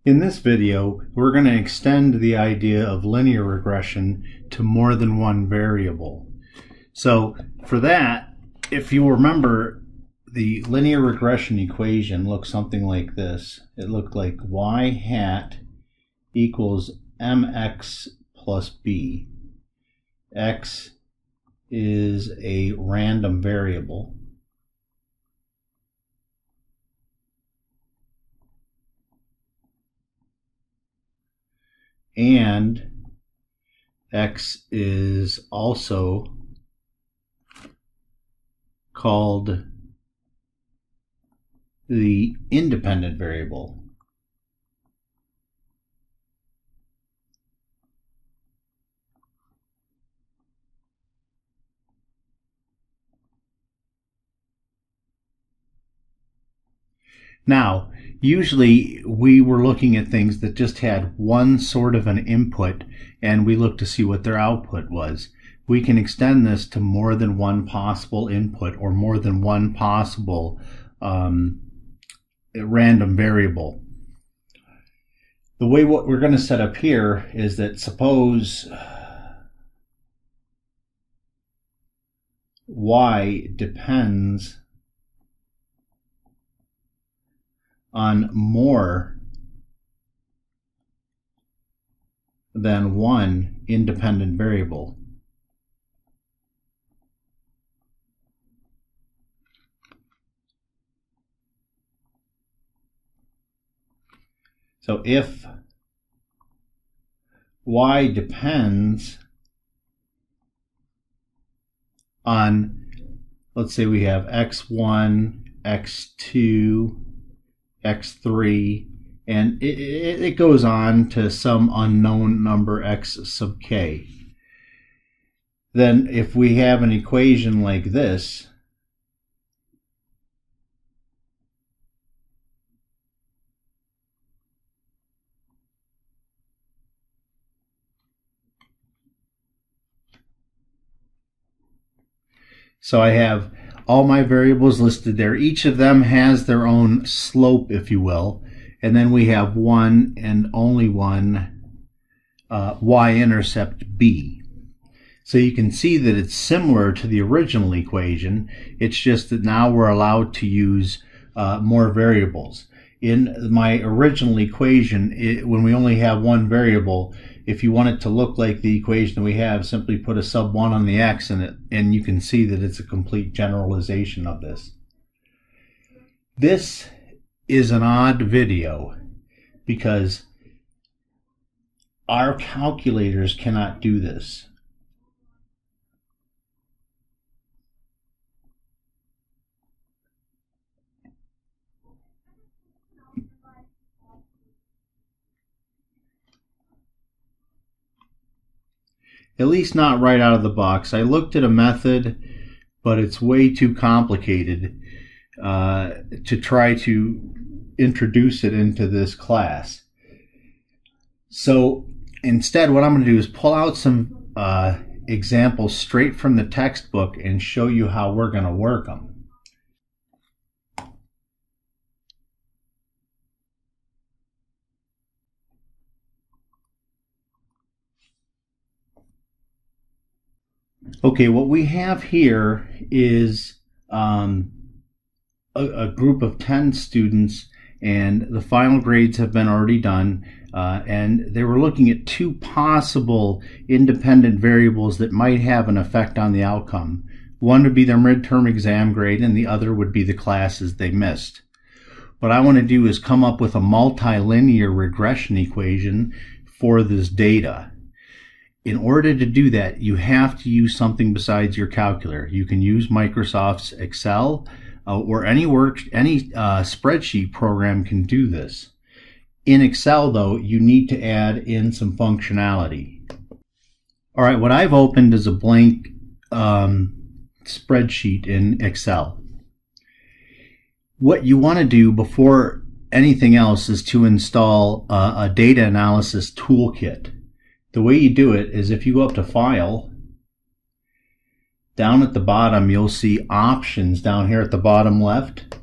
In this video, we're going to extend the idea of linear regression to more than one variable. So for that, if you remember, the linear regression equation looks something like this. It looked like y hat equals mx plus b. X is a random variable. And X is also called the independent variable. Now, usually we were looking at things that just had one sort of an input and we looked to see what their output was. We can extend this to more than one possible input or more than one possible random variable. The way what we're going to set up here is that suppose y depends on more than one independent variable. So if y depends on, let's say we have x1, x2, x3, and it goes on to some unknown number x sub k. Then if we have an equation like this, so I have all my variables listed there. Each of them has their own slope, if you will. And then we have one and only one y-intercept b. So you can see that it's similar to the original equation. It's just that now we're allowed to use more variables. In my original equation, when we only have one variable, if you want it to look like the equation that we have, simply put a sub 1 on the x in it, and you can see that it's a complete generalization of this. This is an odd video because our calculators cannot do this. At least not right out of the box. I looked at a method, but it's way too complicated to try to introduce it into this class. So instead, what I'm going to do is pull out some examples straight from the textbook and show you how we're going to work them. Okay, what we have here is a group of 10 students, and the final grades have been already done, and they were looking at two possible independent variables that might have an effect on the outcome. One would be their midterm exam grade, and the other would be the classes they missed. What I want to do is come up with a multilinear regression equation for this data. In order to do that, you have to use something besides your calculator. You can use Microsoft's Excel or any spreadsheet program can do this. In Excel, though, you need to add in some functionality. All right, what I've opened is a blank spreadsheet in Excel. What you want to do before anything else is to install a data analysis toolkit. The way you do it is if you go up to File, down at the bottom you'll see Options down here at the bottom left.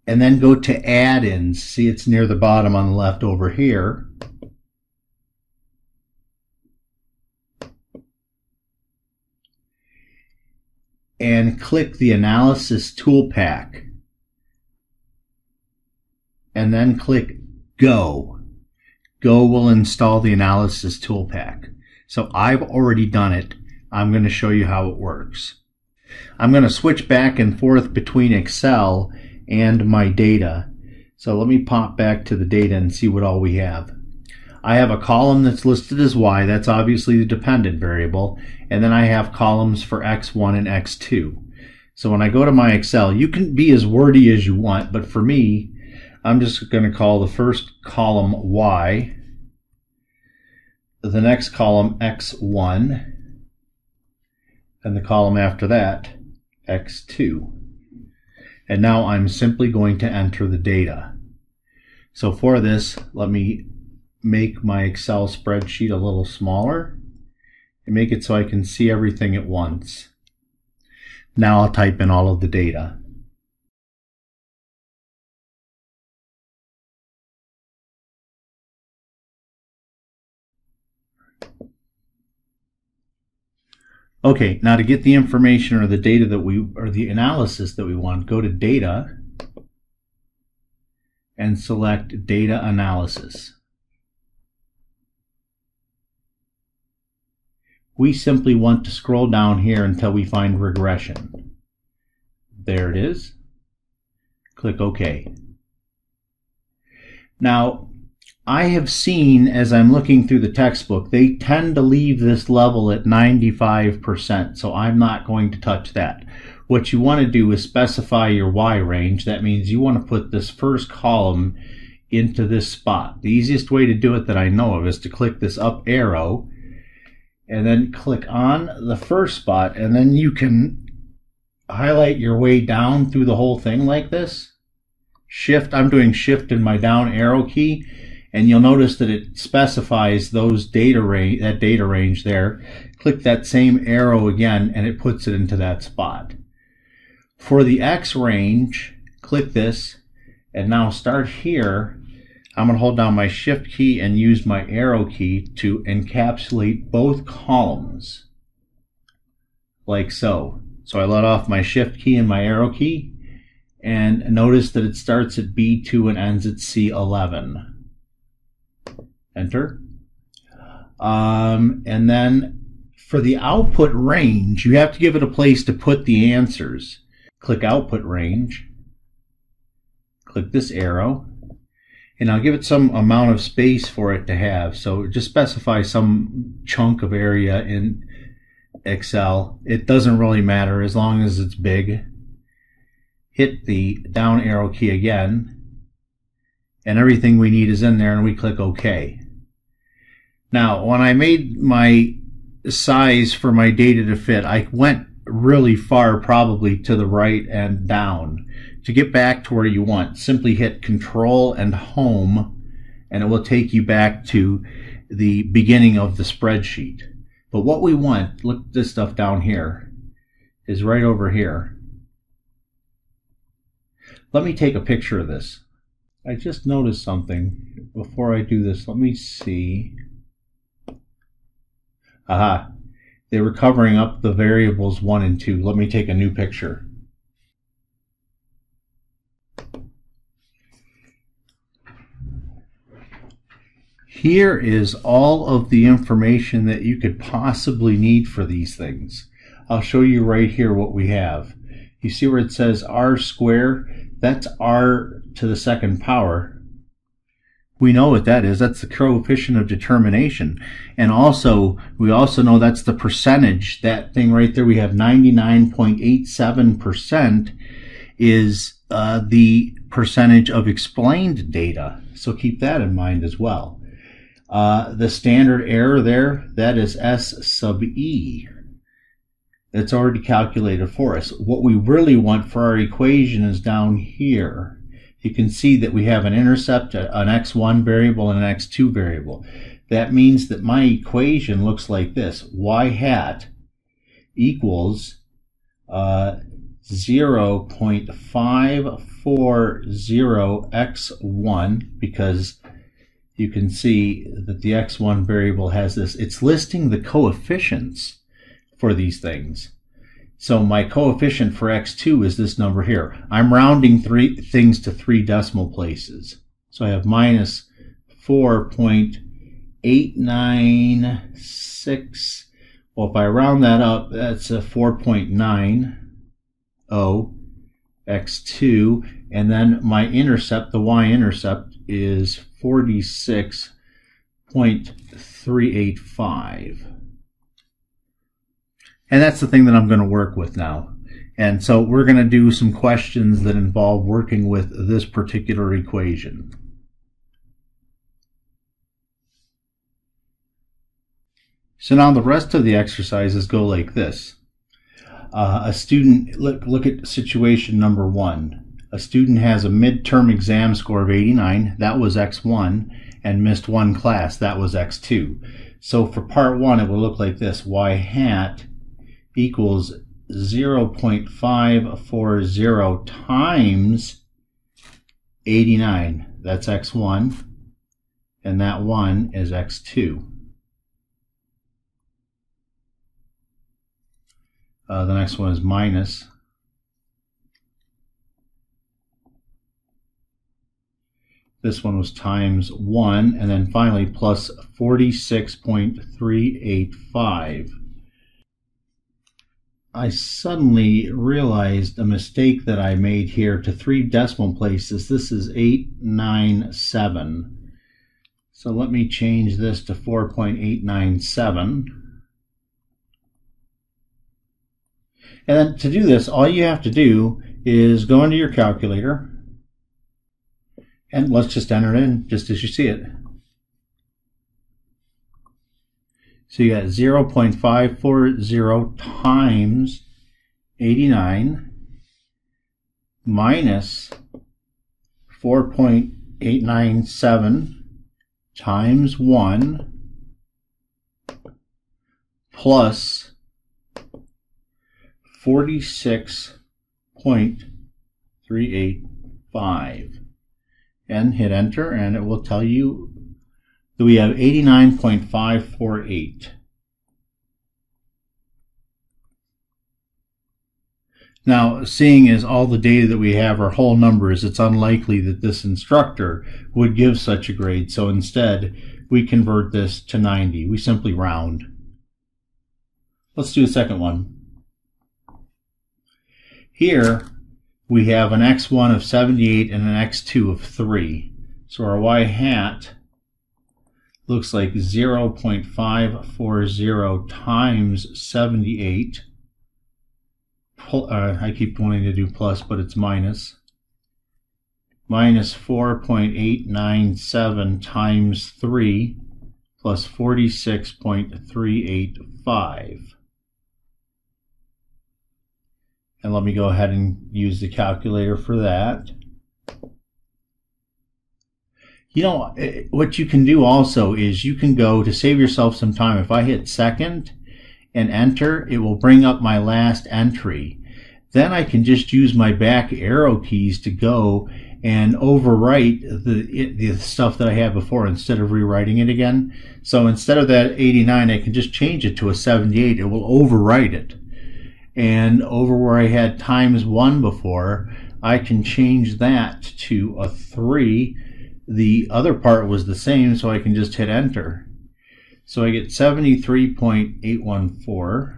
and then go to add-ins. See, it's near the bottom on the left over here. And click the Analysis Tool Pack. And then click Go. Go will install the Analysis Tool Pack. So I've already done it. I'm going to show you how it works. I'm going to switch back and forth between Excel and my data. So let me pop back to the data and see what all we have. I have a column that's listed as Y. That's obviously the dependent variable. And then I have columns for X1 and X2. So when I go to my Excel, you can be as wordy as you want, but for me, I'm just going to call the first column Y, the next column X1, and the column after that X2. And now I'm simply going to enter the data. So for this, let me make my Excel spreadsheet a little smaller and make it so I can see everything at once. Now I'll type in all of the data. Okay, now to get the information or the data that or the analysis that we want, go to Data and select Data Analysis. We simply want to scroll down here until we find Regression. There it is. Click OK. Now, I have seen, as I'm looking through the textbook, they tend to leave this level at 95%, so I'm not going to touch that. What you want to do is specify your Y range. That means you want to put this first column into this spot. The easiest way to do it that I know of is to click this up arrow and then click on the first spot, and then you can highlight your way down through the whole thing like this. Shift, I'm doing Shift and my down arrow key, and you'll notice that it specifies those data range, that data range there. Click that same arrow again and it puts it into that spot. For the X range, click this and now start here. I'm going to hold down my Shift key and use my arrow key to encapsulate both columns like so. So I let off my Shift key and my arrow key, and notice that it starts at B2 and ends at C11. Enter. And then for the output range, you have to give it a place to put the answers. Click Output Range. Click this arrow. And I'll give it some amount of space for it to have. So just specify some chunk of area in Excel. It doesn't really matter as long as it's big. Hit the down arrow key again. And everything we need is in there, and we click OK. Now, when I made my size for my data to fit, I went really far, probably to the right and down. To get back to where you want, simply hit Control and Home, and it will take you back to the beginning of the spreadsheet. But what we want, look at this stuff down here, is right over here. Let me take a picture of this. I just noticed something before I do this. Let me see. Aha, they were covering up the variables 1 and 2. Let me take a new picture. Here is all of the information that you could possibly need for these things. I'll show you right here what we have. You see where it says r squared? That's r to the second power. We know what that is. That's the coefficient of determination. And also, we also know that's the percentage. That thing right there, we have 99.87% is the percentage of explained data. So keep that in mind as well. The standard error there, that is S sub E. That's already calculated for us. What we really want for our equation is down here. You can see that we have an intercept, an x1 variable, and an x2 variable. That means that my equation looks like this. Y hat equals 0.5 x1, because you can see that the x1 variable has this. It's listing the coefficients for these things. So my coefficient for x2 is this number here. I'm rounding things to 3 decimal places. So I have minus 4.896. Well, if I round that up, that's a 4.90 x2, and then my intercept, the y-intercept, is 46.385. And that's the thing that I'm going to work with now. And so we're going to do some questions that involve working with this particular equation. So now the rest of the exercises go like this. A student, look at situation number 1. A student has a midterm exam score of 89, that was x1, and missed 1 class, that was x2. So for part 1 it will look like this: y hat equals 0.540 times 89, that's x1, and that 1 is x2. The next one is minus. This one was times 1, and then finally plus 46.385. I suddenly realized a mistake that I made here to 3 decimal places. This is 897. So let me change this to 4.897. And then to do this, all you have to do is go into your calculator, and let's just enter it in just as you see it. So you got 0.540 times 89 minus 4.897 times 1 plus 46.385, and hit enter, and it will tell you that we have 89.548. Now, seeing as all the data that we have are whole numbers, it's unlikely that this instructor would give such a grade, so instead we convert this to 90. We simply round. Let's do the second one. Here we have an x1 of 78 and an x2 of 3. So our y hat looks like 0.540 times 78. I keep wanting to do plus, but it's minus. Minus 4.897 times 3 plus 46.385. And let me go ahead and use the calculator for that. You know, what you can do also is you can go, to save yourself some time, if I hit second and enter, it will bring up my last entry. Then I can just use my back arrow keys to go and overwrite the stuff that I had before instead of rewriting it again. So instead of that 89, I can just change it to a 78. It will overwrite it. And over where I had times 1 before, I can change that to a 3. The other part was the same, so I can just hit enter. So I get 73.814.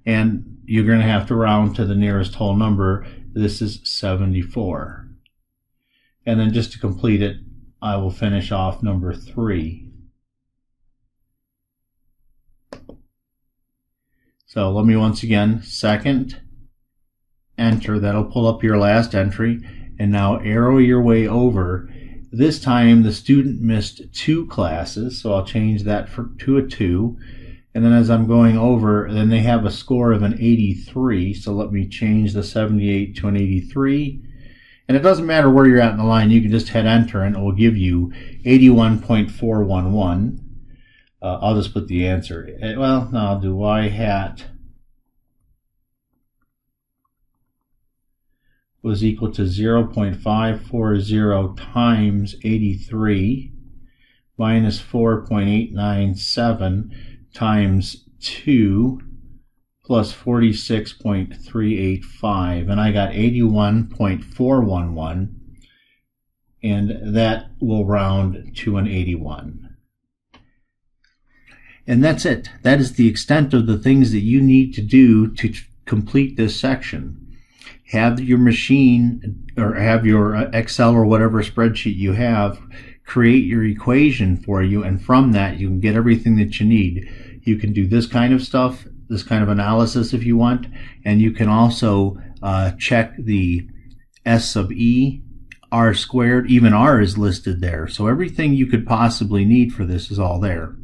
And you're going to have to round to the nearest whole number. This is 74. And then just to complete it, I will finish off number 3. So let me once again, second, enter, that'll pull up your last entry, and now arrow your way over. This time the student missed 2 classes, so I'll change that to a 2. And then as I'm going over, then they have a score of an 83, so let me change the 78 to an 83. And it doesn't matter where you're at in the line, you can just hit enter and it will give you 81.411. I'll just put the answer. Well, no, I'll do y hat was equal to 0.540 times 83 minus 4.897 times 2 plus 46.385, and I got 81.411, and that will round to an 81. And that's it. That is the extent of the things that you need to do to complete this section. Have your machine, or have your Excel or whatever spreadsheet you have, create your equation for you, and from that you can get everything that you need. You can do this kind of stuff, this kind of analysis if you want, and you can also check the S sub E, R squared, even R is listed there. So everything you could possibly need for this is all there.